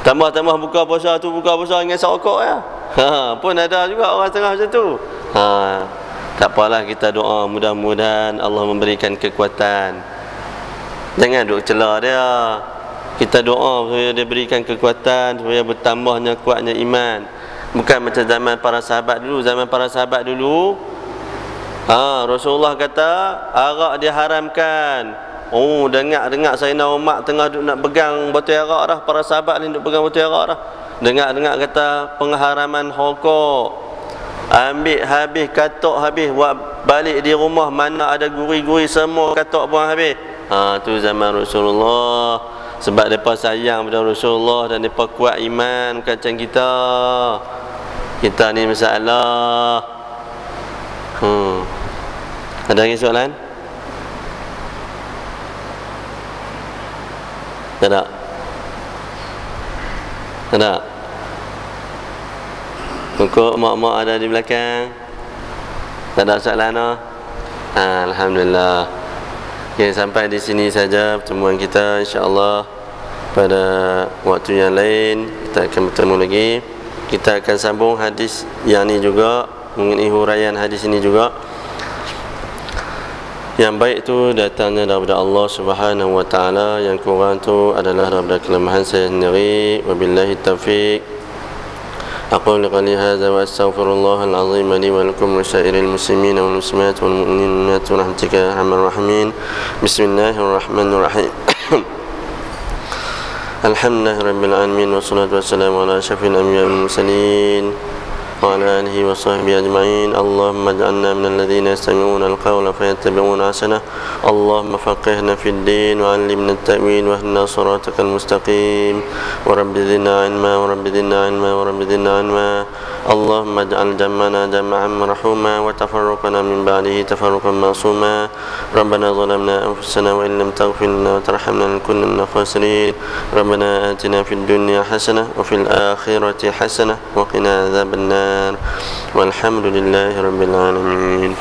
Tambah-tambah buka puasa tu, buka puasa dengan isap rokok ya. Ha, pun ada juga orang tengah macam tu. Ha, tak apalah, kita doa mudah-mudahan Allah memberikan kekuatan. Jangan duk celah dia. Kita doa supaya dia berikan kekuatan, supaya bertambahnya kuatnya iman. Bukan macam zaman para sahabat dulu. Zaman para sahabat dulu, Rasulullah kata arak diharamkan. Oh, dengar Sayyidina Umar tengah duk nak pegang botol arak dah. Para sahabat ni duk pegang botol arak dah. Dengar kata pengharaman rokok. Ambil habis, katok habis, buat balik di rumah, mana ada guri-guri semua katok buang habis. Tu zaman Rasulullah. Sebab mereka sayang pada Rasulullah dan mereka kuat iman. Bukan macam kita. Kita ni masalah. Ada lagi soalan? Tak ada? Tak ada? Pokok mak-mak ada di belakang. Tak ada soalan no? Alhamdulillah. Okay, sampai di sini saja pertemuan kita, insya-Allah. Pada waktu yang lain kita akan bertemu lagi. Kita akan sambung hadis yang ni juga, mengenai huraian hadis ini juga. Yang baik tu datangnya daripada Allah Subhanahu wa taala, yang kurang tu adalah daripada kelemahan saya sendiri. Wabillahi taufiq. أقول قولي هذا وأستغفر الله العظيم لي ولكم ولسائر المسلمين والمسلمات والمؤمنات برحمتك يا أرحم الراحمين. بسم الله الرحمن الرحيم. الحمد لله رب العالمين والصلاة والسلام على أشرف الأنبياء والمرسلين وعلى آله وصحبه أجمعين. اللهم اجعلنا من الذين يستمعون القول فيتبعون أحسنه. اللهم فقهنا في الدين وعلمنا التأويل واهدنا صراطك المستقيم. ورب زدنا علما ورب زدنا علما ورب زدنا علما. اللهم اجعل جمعنا جمعا مرحوما وتفرقنا من بعده تفرقا معصوما. ربنا ظلمنا أنفسنا وإن لم تغفر لنا وترحمنا لنكن من الخاسرين. ربنا آتنا في الدنيا حسنة وفي الآخرة حسنة وقنا عذاب النار. والحمد لله رب العالمين.